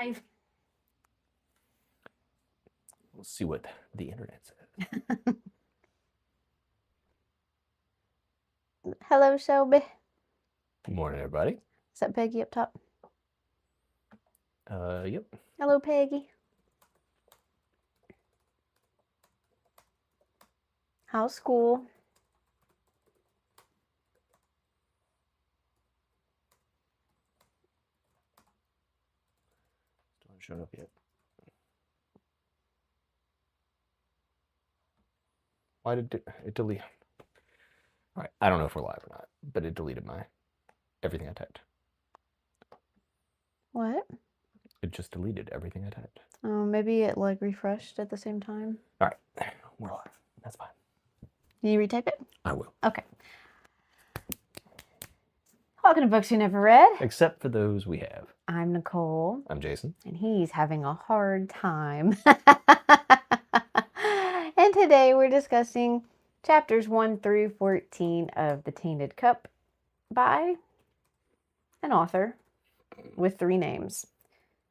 live. Let's see what the internet says. Hello, Shelby. Good morning, everybody. Is that Peggy up top? Yep. Hello, Peggy. How's school? Still haven't shown up yet. Why did it delete? All right, I don't know if we're live or not, but it deleted everything I typed. What? It just deleted everything I typed. Oh, maybe it like refreshed at the same time. All right, we're live. That's fine. Can you retype it? I will. Okay. Welcome to Books You Never Read. Except for those we have. I'm Nicole. I'm Jason. And he's having a hard time. And today we're discussing chapters 1 through 14 of The Tainted Cup by an author with 3 names,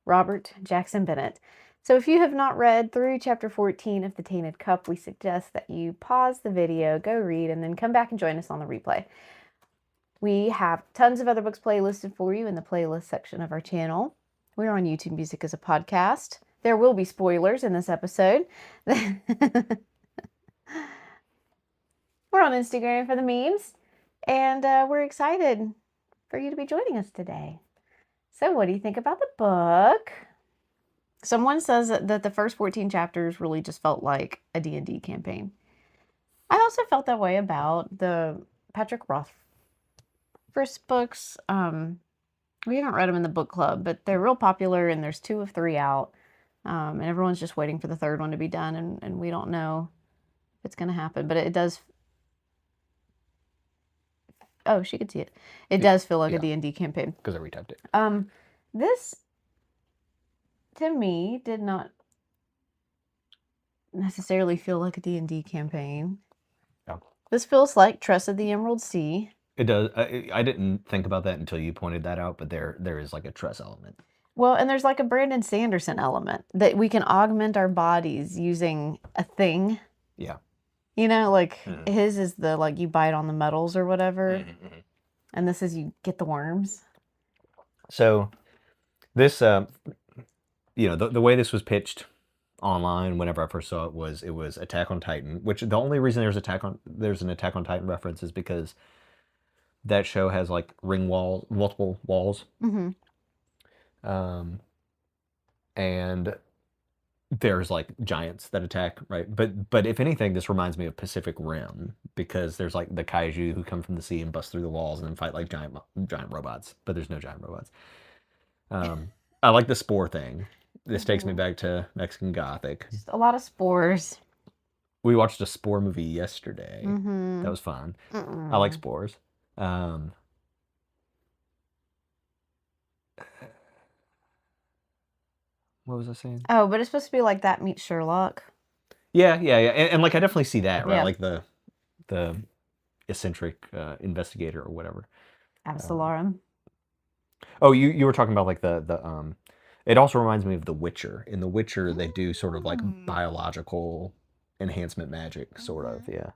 Robert Jackson Bennett. So if you have not read through chapter 14 of The Tainted Cup, we suggest that you pause the video, go read, and then come back and join us on the replay. We have tons of other books playlisted for you in the playlist section of our channel. We're on YouTube Music as a podcast. There will be spoilers in this episode. We're on Instagram for the memes, and we're excited for you to be joining us today. So what do you think about the book? Someone says that the first 14 chapters really just felt like a D&D campaign. I also felt that way about the Patrick Rothfuss books. We haven't read them in the book club, but they're real popular, and there's 2 of 3 out. And everyone's just waiting for the 3rd one to be done, and we don't know if it's going to happen. But it does... Oh, she could see it. It does feel like a D&D campaign. Because I retyped it. This, to me, did not necessarily feel like a D&D campaign. Oh. This feels like Tress of the Emerald Sea. It does. I didn't think about that until you pointed that out, but there is like a Tress element. Well, and there's like a Brandon Sanderson element that we can augment our bodies using a thing. Yeah. You know, like his is the like you bite on the metals or whatever. And this is you get the worms. So this, the way this was pitched online whenever I first saw it was Attack on Titan, which the only reason there's an Attack on Titan reference is because that show has like multiple walls. And there's like giants that attack, right? But if anything, this reminds me of Pacific Rim because there's like the kaiju who come from the sea and bust through the walls and then fight like giant robots. But there's no giant robots. I like the spore thing. This takes me back to Mexican Gothic. Just a lot of spores. We watched a spore movie yesterday. That was fun. I like spores. What was I saying? Oh, but it's supposed to be like that meets Sherlock. Yeah. And like I definitely see that, right? Yeah. Like the eccentric investigator or whatever. Absalorum. Oh, you were talking about like the it also reminds me of The Witcher. In The Witcher, they do sort of like biological enhancement magic, sort of, yeah.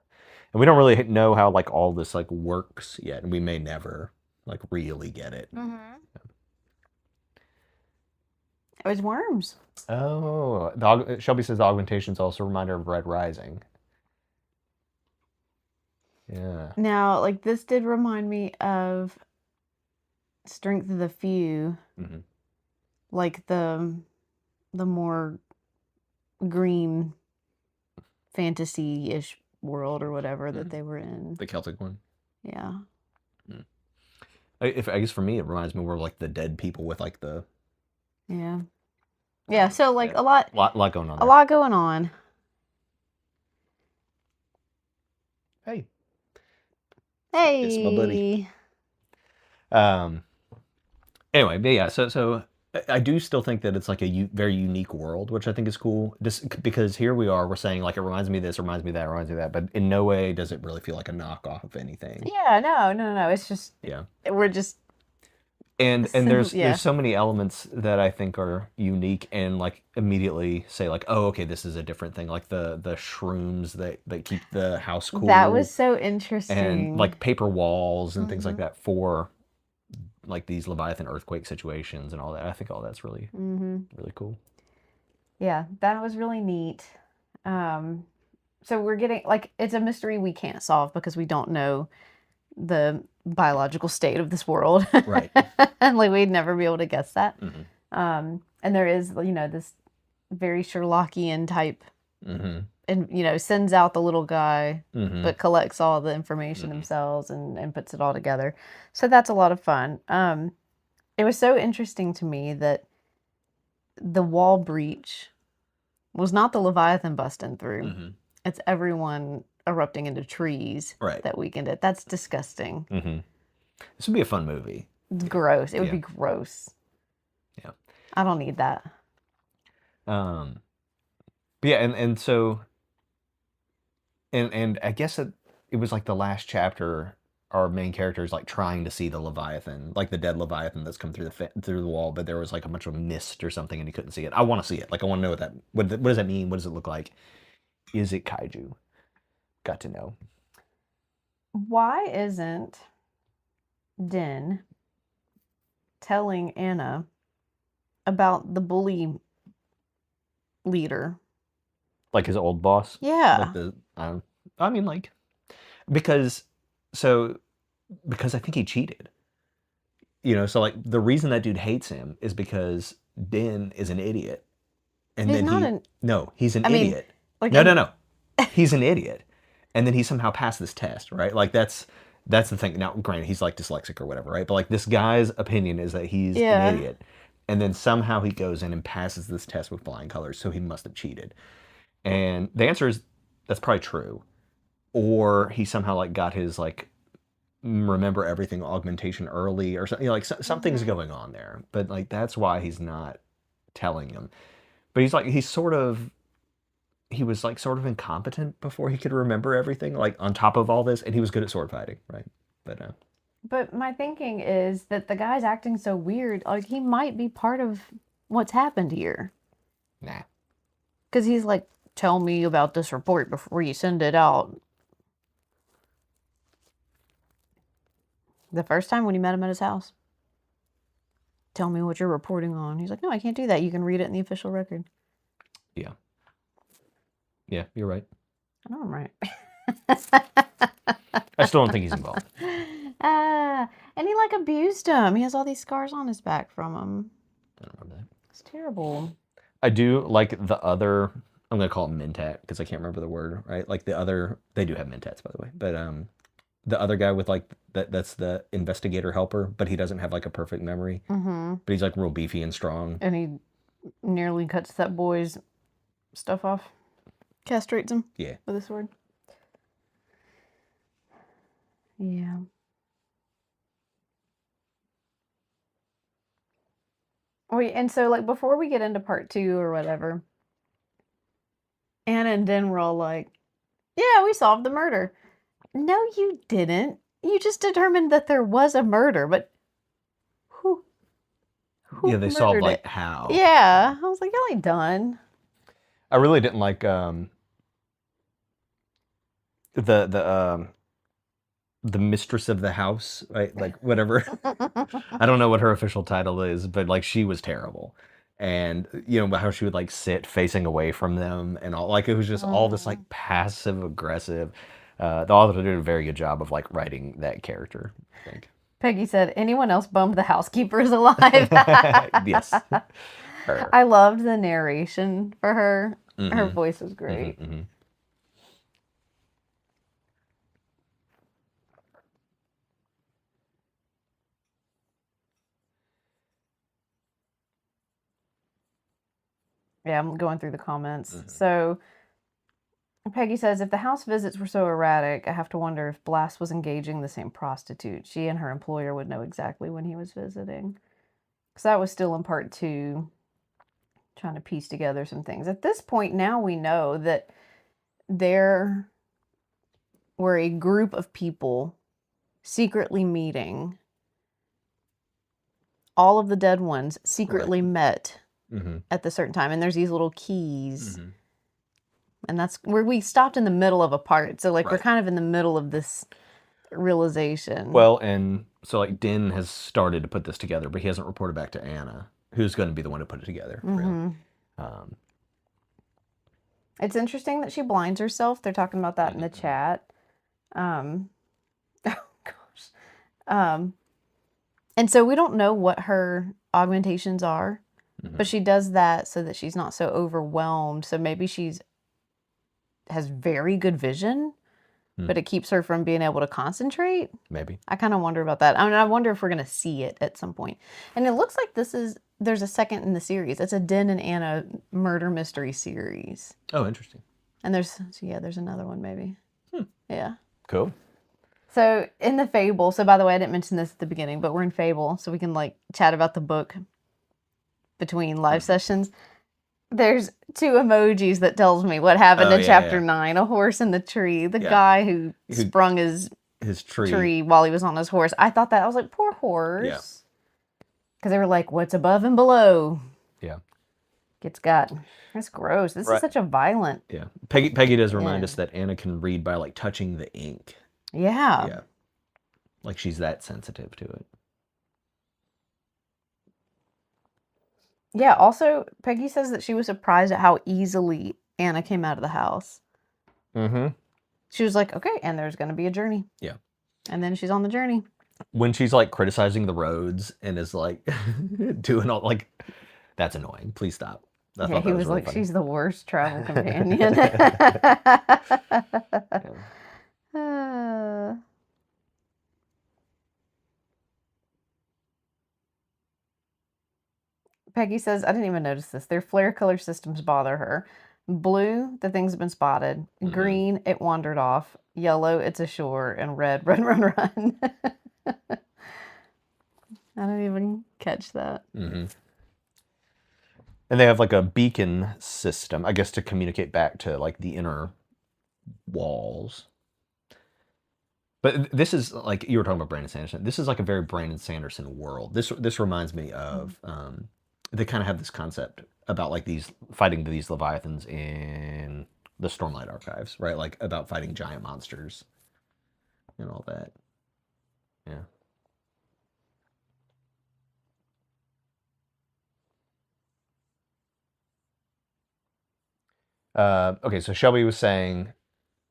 And we don't really know how like all this like works yet, and we may never like really get it. It was worms. Oh, Shelby says the augmentation's also a reminder of Red Rising. Yeah. Now, like this did remind me of Strength of the Few. Like the more green fantasy-ish world or whatever that they were in. The Celtic one. Yeah. I guess for me it reminds me more of like the dead people with like the. Yeah, so like a lot going on. A lot going on. Hey. Hey. It's my buddy. Anyway, but yeah, so I do still think that it's like a very unique world, which I think is cool. Just because here we're saying like it reminds me of this, reminds me of that, reminds me of that, but in no way does it really feel like a knockoff of anything. Yeah, no. It's just we're just And So, there's yeah. so many elements that I think are unique and like immediately say like, oh, okay, this is a different thing. Like the shrooms that keep the house That was cool, so and interesting. like paper walls and things like Mm-hmm. that for like these Leviathan earthquake situations and all that. I think all that's really Mm-hmm. really cool. Yeah, that was really neat. Um, so we're getting like it's a mystery we can't solve because we don't know the biological state of this world. Right. And like we'd never be able to guess that. Mm-hmm. And there is, this very Sherlockian type Mm-hmm. and sends out the little guy Mm-hmm. but collects all the information Mm-hmm. themselves and puts it all together. So that's a lot of fun. It was so interesting to me that the wall breach was not the Leviathan busting through. Mm-hmm. It's everyone erupting into trees Right. that weakened it. That's disgusting. Mm-hmm. This would be a fun movie. It's gross. It would Yeah. be gross. Yeah. I don't need that. Um. But yeah, and so and I guess it was like the last chapter. Our main character is like trying to see the Leviathan, like the dead Leviathan that's come through through the wall, but there was like a bunch of mist or something, and he couldn't see it. I want to see it. Like I want to know what does that mean? What does it look like? Is it kaiju? Got to know. Why isn't Din telling Anna about the bully leader? Like his old boss. Yeah. Like I mean, like because because I think he cheated. So like the reason that dude hates him is because Din is an idiot. And He's then not an. no, he's an I mean, idiot. like No. He's an idiot. And then he somehow passed this test, right? Like that's the thing. Now, granted, he's like dyslexic or whatever, right? But like this guy's opinion is that he's an Yeah. idiot. And then somehow he goes in and passes this test with flying colors, so he must have cheated. And the answer is that's probably true. Or he somehow like got his like remember everything augmentation early or something. Something's going on there. But like that's why he's not telling him. But he was like sort of incompetent before he could remember everything, like on top of all this, and he was good at sword fighting, right? But my thinking is that the guy's acting so weird. Like he might be part of what's happened here. Nah. Because he's like, tell me about this report before you send it out. The first time when you met him at his house. Tell me what you're reporting on. He's like, no, I can't do that. You can read it in the official record. Yeah. Yeah, you're right. I know I'm right. I still don't think he's involved. And he like abused him. He has all these scars on his back from him. I don't remember that. It's terrible. I do like the other. I'm gonna call it Mentat because I can't remember the word, right? Like the other. They do have Mentats, by the way, but the other guy with like that's the investigator helper, but he doesn't have like a perfect memory. Mm-hmm. But he's like real beefy and strong. And he nearly cuts that boy's stuff off. Castrates him. Yeah. With a sword. Yeah. Wait, and so like before we get into part 2 or whatever, Anna and Den were all like, yeah, we solved the murder. No, you didn't. You just determined that there was a murder, but who Yeah, they solved murdered like it? how. Yeah. I was like, y'all ain't done. I really didn't like the mistress of the house, right? Like whatever. I don't know what her official title is, but like she was terrible. And how she would like sit facing away from them and all, like it was just all this like passive aggressive. The author did a very good job of like writing that character, I think. Peggy said, anyone else bummed the housekeeper is alive? Yes. Her. I loved the narration for her. Mm-hmm. Her voice was great. Mm-hmm. Yeah, I'm going through the comments. Mm-hmm. So Peggy says, if the house visits were so erratic, I have to wonder if Blas was engaging the same prostitute. She and her employer would know exactly when he was visiting. Because that was still in part 2, trying to piece together some things. At this point, now we know that there were a group of people secretly meeting all of the dead ones secretly met Mm-hmm. at the certain time. And there's these little keys. Mm-hmm. And that's where we stopped in the middle of a part. So, like, we're Right. kind of in the middle of this realization. Well, and so like Din has started to put this together, but he hasn't reported back to Anna, who's going to be the one to put it together. Really. It's interesting that she blinds herself. They're talking about that in the chat. Oh gosh. And so we don't know what her augmentations are, but she does that so that she's not so overwhelmed. So maybe has very good vision, but it keeps her from being able to concentrate. Maybe. I kind of wonder about that. I mean, I wonder if we're going to see it at some point. And it looks like there's a second in the series. It's a Din and Anna murder mystery series. Oh, interesting. And there's another one maybe. Yeah. Cool. So in the Fable, so by the way, I didn't mention this at the beginning, but we're in Fable, so we can like chat about the book between live sessions. There's 2 emojis that tells me what happened in chapter 9. A horse in the tree. The guy who sprung his tree while he was on his horse. I thought that, I was like, poor horse. Yeah. Because they were like, what's above and below? Yeah. Gets got. That's gross. This is such a violent. Yeah. Peggy does remind us that Anna can read by like touching the ink. Yeah. Yeah. Like she's that sensitive to it. Yeah, also, Peggy says that she was surprised at how easily Anna came out of the house. Mm-hmm. She was like, okay, and there's going to be a journey. Yeah. And then she's on the journey. When she's like criticizing the roads and is like doing all like, that's annoying. Please stop. Yeah, he was really like, funny. She's the worst travel companion. Peggy says, I didn't even notice this. Their flare color systems bother her. Blue, the thing's been spotted. Green, it wandered off. Yellow, it's ashore. And red, run, run, run. I didn't even catch that. Mm-hmm. And they have like a beacon system, I guess, to communicate back to like the inner walls. But this is like, you were talking about Brandon Sanderson. This is like a very Brandon Sanderson world. This reminds me of, they kind of have this concept about like fighting these Leviathans in the Stormlight Archives, right? Like about fighting giant monsters and all that. Yeah. Okay, so Shelby was saying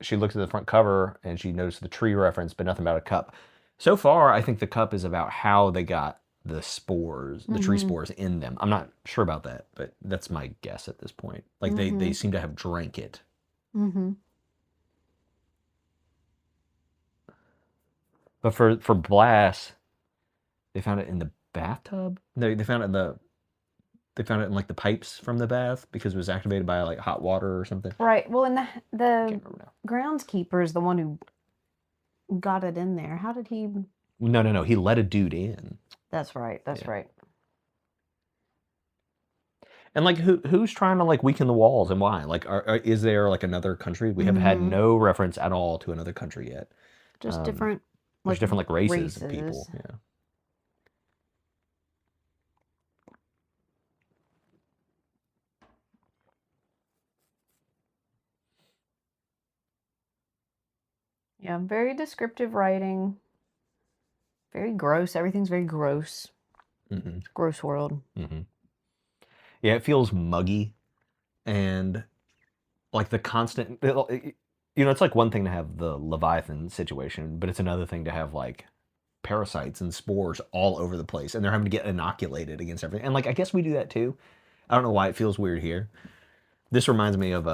she looked at the front cover and she noticed the tree reference, but nothing about a cup. So far, I think the cup is about how they got the spores, the tree spores in them. I'm not sure about that, but that's my guess at this point. Like they seem to have drank it. But for Blast, they found it in the bathtub. They found it in like the pipes from the bath because it was activated by like hot water or something. Right. Well, and the groundskeeper is the one who got it in there. How did he? No. He let a dude in. That's right. That's right. And like, who's trying to like weaken the walls and why? Like, is there like another country? We have had no reference at all to another country yet. Just different. There's different like races of people. Yeah. Yeah, very descriptive writing. Very gross. Everything's very gross. It's a gross world. Yeah, it feels muggy, and like the constant. It's like one thing to have the Leviathan situation, but it's another thing to have like parasites and spores all over the place, and they're having to get inoculated against everything. And like, I guess we do that too. I don't know why it feels weird here. This reminds me of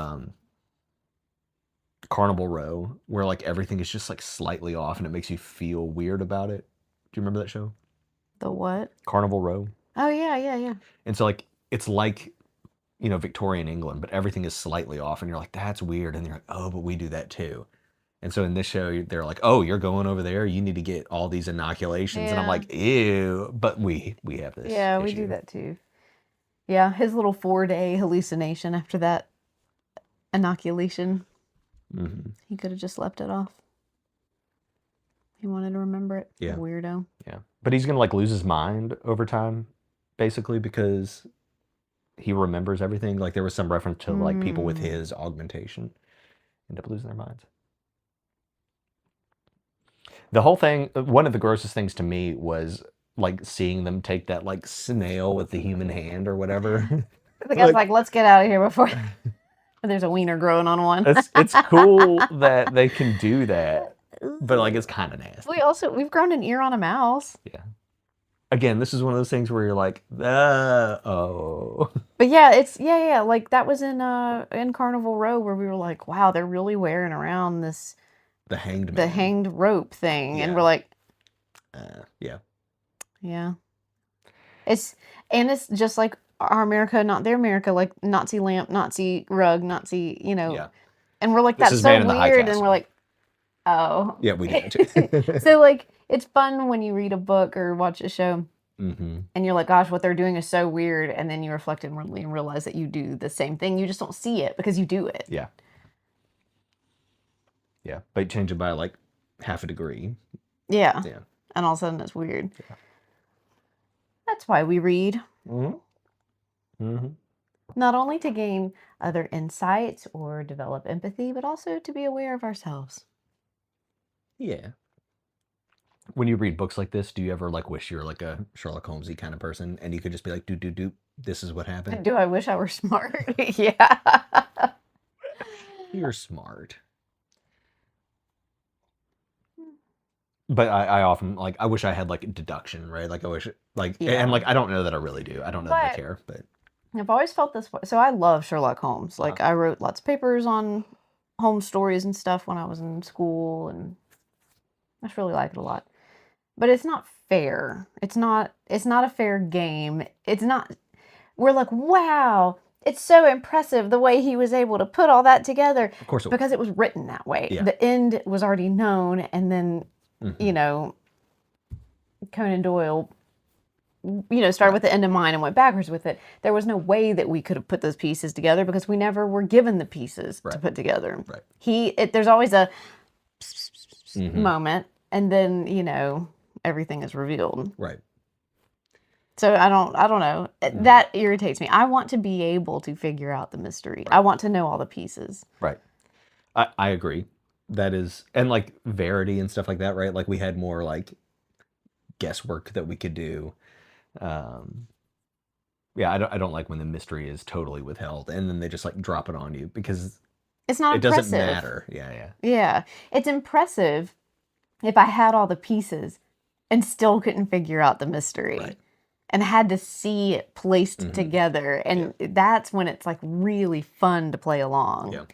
Carnival Row, where like everything is just like slightly off, and it makes you feel weird about it. Do you remember that show? The what? Carnival Row. Oh yeah. And so like it's like, Victorian England, but everything is slightly off, and you're like, that's weird, and you're like, oh, but we do that too. And so in this show, they're like, oh, you're going over there, you need to get all these inoculations, and I'm like, ew, but we have this. Yeah, we do that too. Yeah, his little 4-day hallucination after that inoculation. He could have just left it off. He wanted to remember it. Yeah. Weirdo. Yeah. But he's gonna like lose his mind over time, basically, because he remembers everything. Like there was some reference to like people with his augmentation end up losing their minds. The whole thing, one of the grossest things to me was like seeing them take that like snail with the human hand or whatever. The guy's like, let's get out of here before there's a wiener growing on one. It's cool that they can do that, but like it's kind of nasty. We've grown an ear on a mouse. Yeah. Again, this is one of those things where you're like, oh. But yeah, it's yeah. Like that was in Carnival Row where we were like, wow, they're really wearing around this The hanged the man. hanged rope thing, and Yeah. we're like, yeah. yeah. It's just like our America, not their America, like Nazi lamp, Nazi rug, Nazi, Yeah. And we're like, This that's is so Man in the High weird, and Castle. we're like, oh. Yeah, we do too. So like, it's fun when you read a book or watch a show. Mm-hmm. And you're like, gosh, what they're doing is so weird. And then you reflect inwardly and realize that you do the same thing. You just don't see it because you do it. Yeah. Yeah. But you change it by like half a degree. Yeah. Yeah. And all of a sudden it's weird. Yeah. That's why we read. Mm-hmm. Mm-hmm. Not only to gain other insights or develop empathy, but also to be aware of ourselves. Yeah. When you read books like this, do you ever like wish you're like a Sherlock Holmesy kind of person and you could just be like, do, this is what happened? Do I wish I were smart? Yeah. You're smart. But I often like I wish I had like deduction, right? Like I wish like and like I don't know that I really do. I don't know that I care, but I've always felt this way. So I love Sherlock Holmes. Like I wrote lots of papers on Holmes stories and stuff when I was in school, and I just really like it a lot. But it's not fair. It's not a fair game. It's not. We're like, wow, it's so impressive the way he was able to put all that together. Of course it was. Because it was written that way. Yeah. The end was already known, and then Conan Doyle started with the end in mind and went backwards with it. There was no way that we could have put those pieces together because we never were given the pieces to put together. Right. There's always a moment, and then everything is revealed. Right. So I don't know. That irritates me. I want to be able to figure out the mystery. Right. I want to know all the pieces. Right. I agree. That is, and like Verity and stuff like that, right? Like we had more like guesswork that we could do. Yeah, I don't like when the mystery is totally withheld and then they just like drop it on you because it's not impressive. Doesn't matter. Yeah. Yeah. It's impressive if I had all the pieces and still couldn't figure out the mystery. Right. And had to see it placed together. And that's when it's like really fun to play along. Yeah.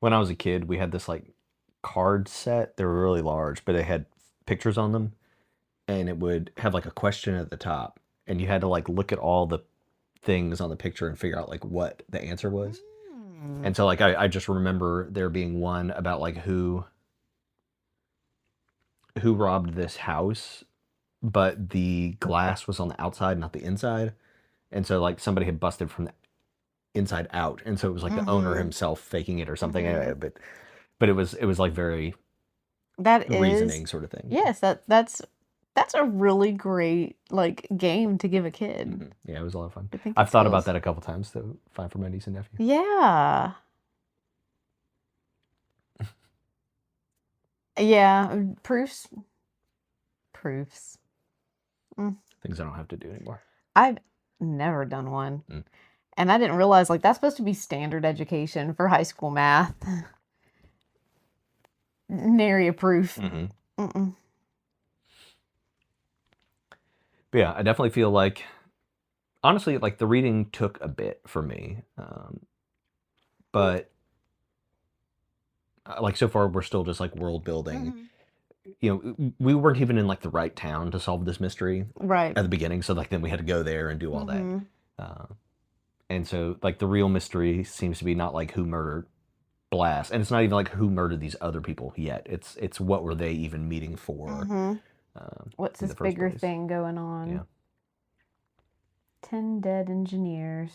When I was a kid, we had this like card set. They were really large, but they had pictures on them. And it would have like a question at the top. And you had to like look at all the things on the picture and figure out like what the answer was. And so like I just remember there being one about like who robbed this house, but the glass was on the outside, not the inside. And so like somebody had busted from the inside out. And so it was like the owner himself faking it or something. But it was like very reasoning sort of thing. Yes, that's a really great like game to give a kid. Yeah, it was a lot of fun. I've thought about that a couple times to find for my niece and nephew. Yeah. Yeah, proofs. Things I don't have to do anymore. I've never done one. And I didn't realize like that's supposed to be standard education for high school math. Nary a proof. But yeah, I definitely feel like, honestly, like the reading took a bit for me. But like so far, we're still just like world building. We weren't even in like the right town to solve this mystery right at the beginning. So like then we had to go there and do all that. And so like the real mystery seems to be not like who murdered Blast, and it's not even like who murdered these other people yet. It's what were they even meeting for? What's this bigger thing going on? Yeah. 10 dead engineers.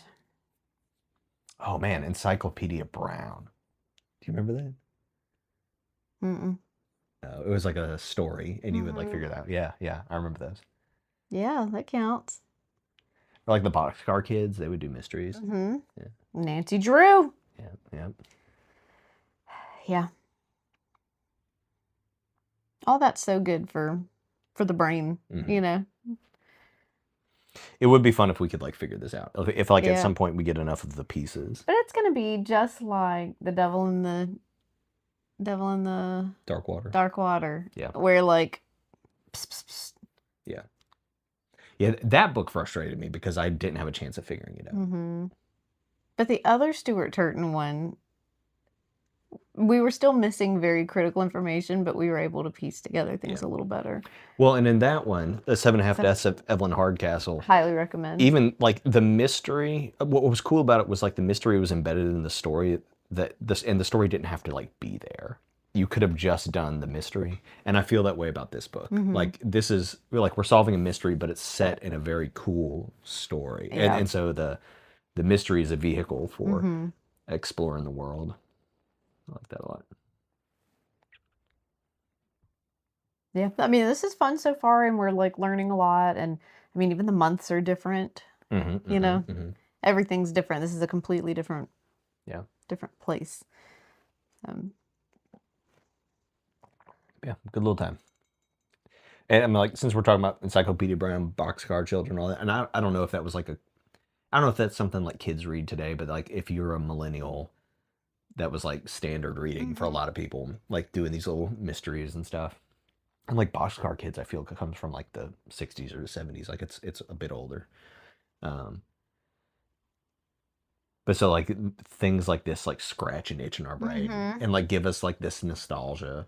Oh man, Encyclopedia Brown. Do you remember that? It was like a story, and you would like figure it out. Yeah, I remember those. Yeah, that counts. Or like the Boxcar Kids, they would do mysteries. Mm-hmm. Yeah. Nancy Drew. Yeah, yeah. Yeah. All that's so good for the brain, you know. It would be fun if we could like figure this out. If like at Yeah. some point we get enough of the pieces. But it's gonna be just like the Devil in the Dark Water. Dark Water. Yeah. Where like pss, pss, pss. Yeah. Yeah, that book frustrated me because I didn't have a chance of figuring it out. Mm-hmm. But the other Stuart Turton one, we were still missing very critical information, but we were able to piece together things a little better. Well, and in that one, the 7.5 Deaths of Evelyn Hardcastle, highly recommend. Even like the mystery, what was cool about it was like the mystery was embedded in the story and the story didn't have to like be there. You could have just done the mystery, and I feel that way about this book. Like this is like we're solving a mystery, but it's set in a very cool story, and so the mystery is a vehicle for exploring the world. I like that a lot. Yeah, I mean, this is fun so far, and we're like learning a lot. And I mean, even the months are different. You know, everything's different. This is a completely different, different place. Yeah, good little time. And I'm like, since we're talking about Encyclopedia Brown, Boxcar Children, all that, and I don't know if that was like I don't know if that's something like kids read today, but like if you're a millennial, that was like standard reading for a lot of people, like doing these little mysteries and stuff. And like Boxcar Kids, I feel comes from like the 60s or the 70s, like it's a bit older. But so like things like this like scratch an itch in our brain and like give us like this nostalgia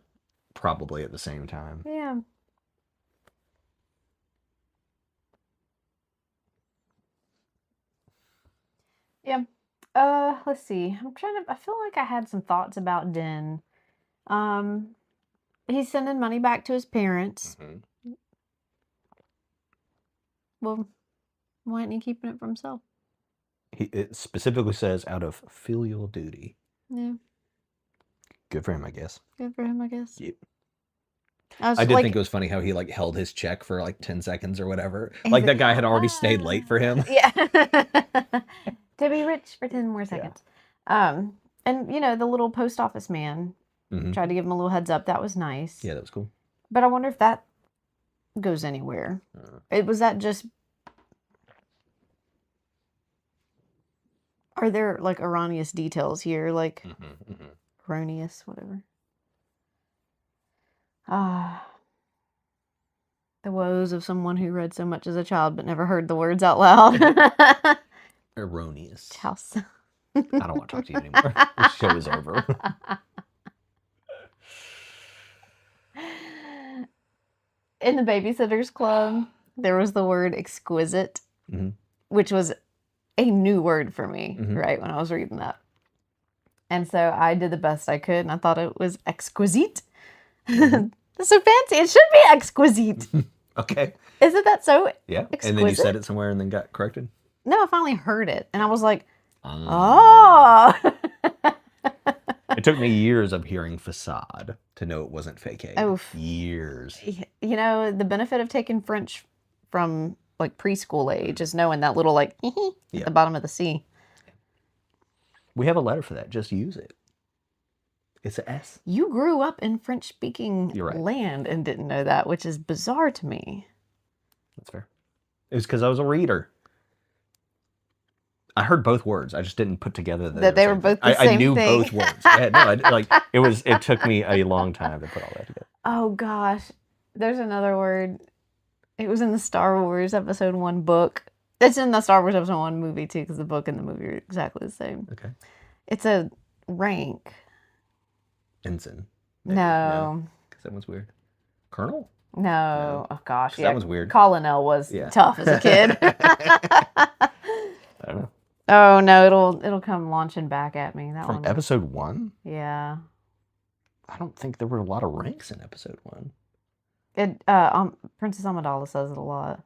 probably at the same time. Yeah. Yeah. Let's see. I feel like I had some thoughts about Den. He's sending money back to his parents. Well, why isn't he keeping it for himself? It specifically says out of filial duty. Yeah. Good for him, I guess. Good for him, I guess. Yep. I did think it was funny how he like held his check for like 10 seconds or whatever. Like that guy had already stayed late for him. Yeah. To be rich for 10 more seconds. Yeah. And you know, the little post office man tried to give him a little heads up. That was nice. Yeah, that was cool. But I wonder if that goes anywhere. Was that just... Are there like erroneous details here? Like erroneous, whatever. The woes of someone who read so much as a child but never heard the words out loud. Erroneous. House. I don't want to talk to you anymore. The show is over. In the Babysitter's Club, there was the word exquisite, which was a new word for me, right, when I was reading that. And so I did the best I could, and I thought it was exquisite. That's so fancy. It should be exquisite. Okay. Isn't that so exquisite? And then you said it somewhere and then got corrected? No, I finally heard it, and I was like, oh. It took me years of hearing facade to know it wasn't fake. Oof. Years. You know, the benefit of taking French from like preschool age is knowing that little like at the bottom of the C. We have a letter for that. Just use it. It's an S. You grew up in French-speaking land and didn't know that, which is bizarre to me. That's fair. It was because I was a reader. I heard both words. I just didn't put together that they were both the same thing. I knew both words. Yeah, no, it took me a long time to put all that together. Oh gosh, there's another word. It was in the Star Wars Episode 1 book. It's in the Star Wars Episode 1 movie too, because the book and the movie are exactly the same. Okay. It's a rank. Ensign. No. Because that one's weird. Colonel? No. Oh gosh, that was weird. Colonel was tough as a kid. I don't know. Oh no, it'll come launching back at me. That From one. Episode 1? Yeah. I don't think there were a lot of ranks in Episode 1. Princess Amidala says it a lot.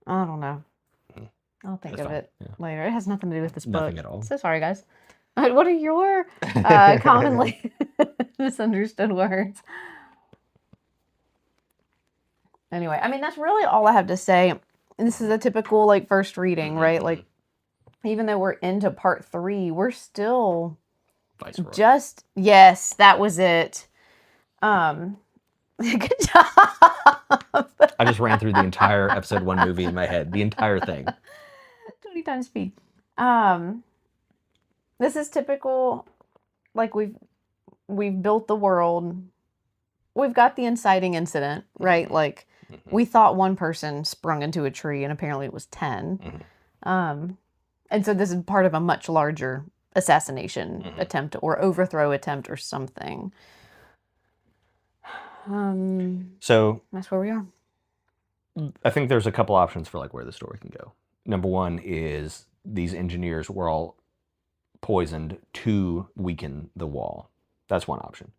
I don't know. I'll think of it later. It has nothing to do with this book. Nothing at all. So sorry, guys. What are your commonly misunderstood words? Anyway, I mean, that's really all I have to say. This is a typical, like, first reading, Mhm, right? mhm. Like, even though we're into part 3, we're still Viceroy. just, yes, that was it. Good job. I just ran through the entire episode 1 movie in my head. The entire thing. 20 times speed. This is typical, like, we've built the world. We've got the inciting incident, right? Mhm. Like, Mhm. we thought one person sprung into a tree, and apparently it was 10. Mhm. And so this is part of a much larger assassination Mhm. attempt or overthrow attempt or something. So That's where we are. I think there's a couple options for like where the story can go. Number one is these engineers were all poisoned to weaken the wall. That's one option.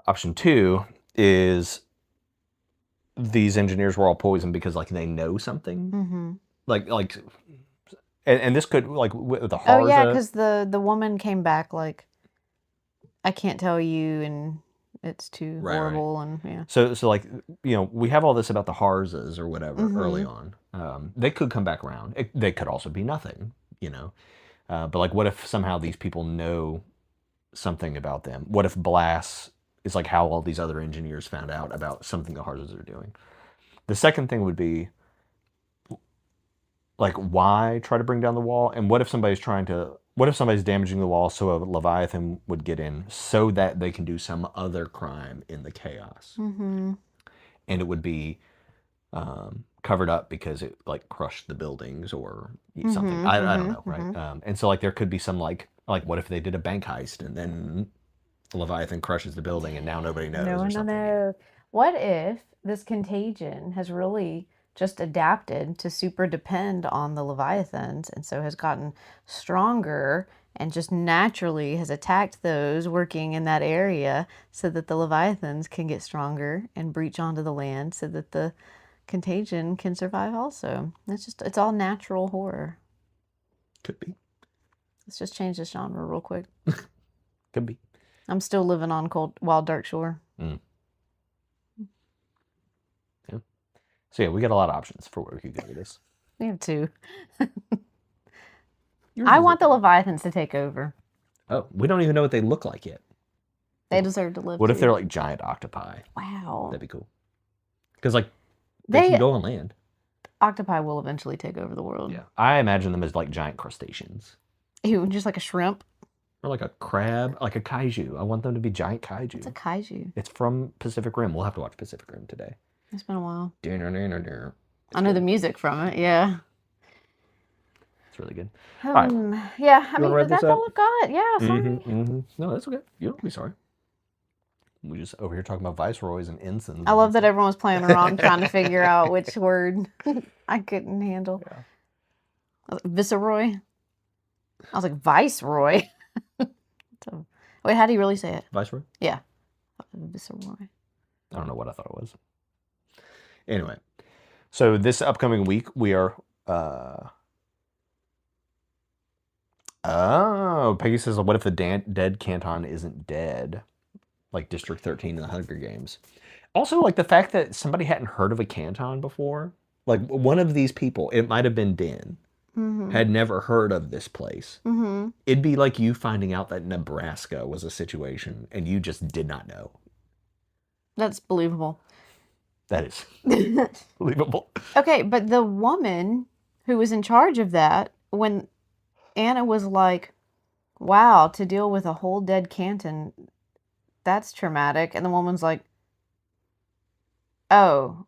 Option 2 is these engineers were all poisoned because like they know something. Mm-hmm. Like and this could like with the Oh yeah, Harza. because the woman came back like, I can't tell you, and it's too Right, right. horrible, and yeah. So like we have all this about the Harzas or whatever early Mhm. on. They could come back around. They could also be nothing, But like, what if somehow these people know something about them? What if Blass is like how all these other engineers found out about something the Harzas are doing? The second thing would be like, why try to bring down the wall? And what if somebody's damaging the wall so a Leviathan would get in so that they can do some other crime in the chaos? Mhm. And it would be covered up because it like crushed the buildings or something. Mhm. I don't Mhm. know, right? Mhm. And so like there could be some like what if they did a bank heist and then Leviathan crushes the building and now nobody knows No or one will something. know. What if this contagion has really just adapted to super depend on the Leviathans, and so has gotten stronger and just naturally has attacked those working in that area so that the Leviathans can get stronger and breach onto the land so that the contagion can survive also. It's all natural horror. Could be. Let's just change the genre real quick. Could be. I'm still living on Cold Wild Dark Shore. Yeah. So yeah, we got a lot of options for where we could go with this. We have 2. Yours I is want the okay. Leviathans to take over. Oh, we don't even know what they look like yet. They deserve to live What if too. they're like giant octopi? Wow. That'd be cool. Because like they can go on land. Octopi will eventually take over the world. Yeah, I imagine them as like giant crustaceans. Ew, just like a shrimp. Or like a crab, like a kaiju. I want them to be giant kaiju. It's a kaiju. It's from Pacific Rim. We'll have to watch Pacific Rim today. It's been a while. It's I know the music from it, yeah. It's really good. All right. Yeah, I You wanna mean, wrap this that's all up? I've got. Yeah, sorry. No, that's okay. You don't be sorry. We just over here talking about viceroys and ensigns. I love that everyone was playing around trying to figure out which word I couldn't handle. Yeah. Viceroy. I was like, Viceroy? So, wait, how do you really say it? Viceroy? Yeah. Viceroy. I don't know what I thought it was. Anyway, so this upcoming week we are. Oh, Peggy says, "What if the dead Canton isn't dead, like District 13 in the Hunger Games?" Also, like the fact that somebody hadn't heard of a Canton before, like one of these people, it might have been Din, had never heard of this place. It'd be like you finding out that Nebraska was a situation and you just did not know. That's believable. That is believable. Okay, but the woman who was in charge of that, when Anna was like, wow, to deal with a whole dead Canton, that's traumatic. And the woman's like, oh.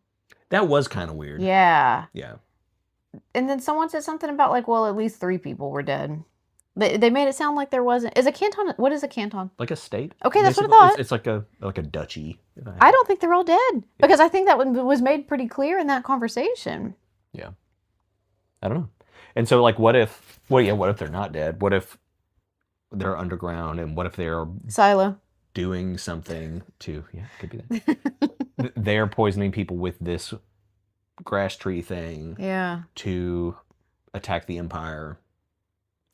That was kind of weird. Yeah. Yeah. And then someone said something about like, well, at least 3 people were dead. They made it sound like there wasn't. Is a canton? What is a canton? Like a state. Okay, that's what I thought. It's like a duchy. I don't think they're all dead because I think that was made pretty clear in that conversation. Yeah. I don't know. And so, like, what if? Well, yeah. What if they're not dead? What if they're underground? And what if they're Silo doing something to? Yeah, could be that. They're poisoning people with this grass tree thing. Yeah. To attack the Empire.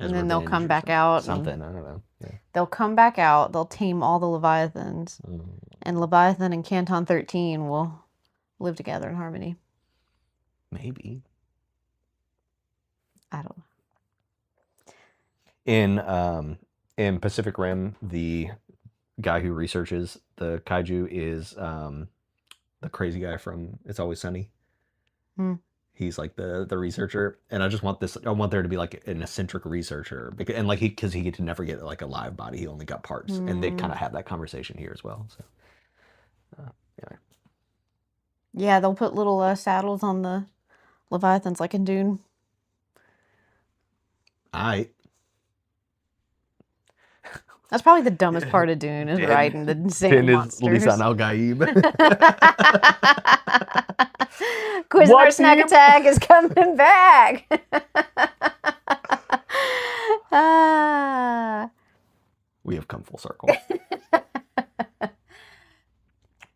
And then they'll come back out. Something, I don't know. Yeah. They'll come back out. They'll tame all the Leviathans. And Leviathan and Canton 13 will live together in harmony. Maybe. I don't know. In Pacific Rim, the guy who researches the kaiju is the crazy guy from It's Always Sunny. He's like the researcher, and I want there to be like an eccentric researcher, and like because he could never get like a live body, he only got parts, and they kind of have that conversation here as well. So anyway. Yeah, they'll put little saddles on the Leviathans like in Dune. That's probably the dumbest part of Dune is riding the sand monsters. Lisan al-Gaib. Cuisinart Snack Attack is coming back. We have come full circle.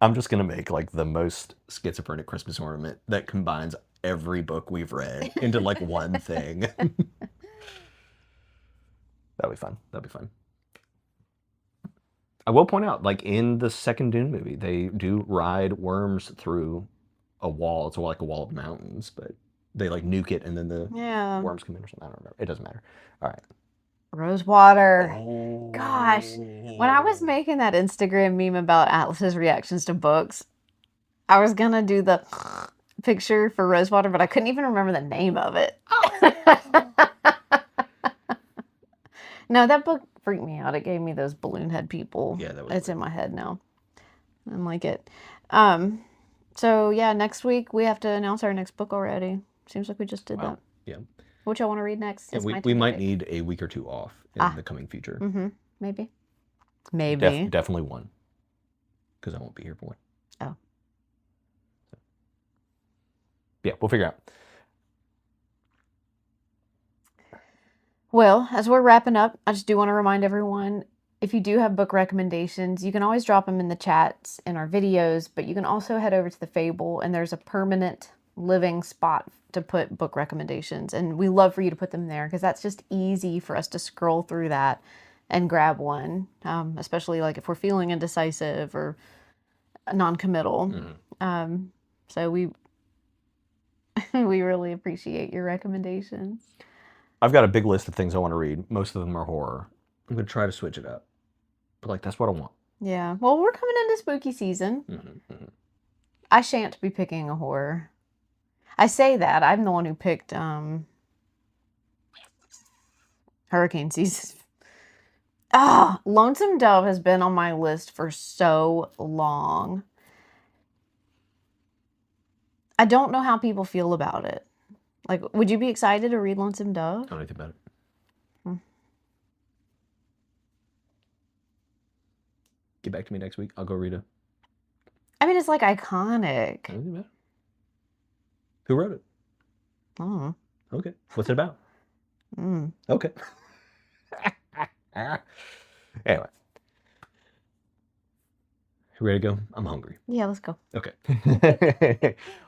I'm just going to make like the most schizophrenic Christmas ornament that combines every book we've read into like one thing. That'll be fun. I will point out, like in the second Dune movie, they do ride worms through a wall. It's like a wall of mountains, but they like nuke it and then the worms come in or something. I don't remember. It doesn't matter. All right. Rosewater. Oh. Gosh. When I was making that Instagram meme about Atlas's reactions to books, I was going to do the picture for Rosewater, but I couldn't even remember the name of it. No, that book freaked me out. It gave me those balloon head people. Yeah, that was it's weird. In my head now. I don't like it. So yeah, next week we have to announce our next book already. Seems like we just did that. Yeah. What y'all want to read next? Yeah, we might need a week or two off in the coming future. Maybe. Definitely one. Because I won't be here for one. Oh. Yeah, we'll figure out. Well, as we're wrapping up, I just do want to remind everyone, if you do have book recommendations, you can always drop them in the chats in our videos, but you can also head over to the Fable, and there's a permanent living spot to put book recommendations. And we love for you to put them there because that's just easy for us to scroll through that and grab one, especially like if we're feeling indecisive or non-committal. So we really appreciate your recommendations. I've got a big list of things I want to read. Most of them are horror. I'm going to try to switch it up. But like, that's what I want. Yeah. Well, we're coming into spooky season. I shan't be picking a horror. I say that. I'm the one who picked hurricane season. Lonesome Dove has been on my list for so long. I don't know how people feel about it. Like, would you be excited to read Lonesome Dove? I don't know anything about it. Get back to me next week. I'll go read it. I mean, it's like iconic. Who wrote it? Oh. Okay. What's it about? Okay. Anyway. You ready to go? I'm hungry. Yeah, let's go. Okay.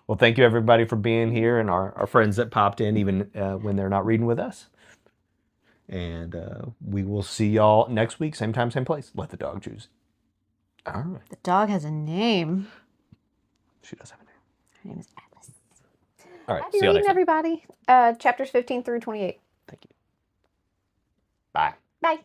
Well, thank you everybody for being here and our friends that popped in even when they're not reading with us. And we will see y'all next week. Same time, same place. Let the dog choose. All right. The dog has a name. She does have a name. Her name is Atlas. All right. Happy reading, everybody. Chapters 15 through 28. Thank you. Bye. Bye.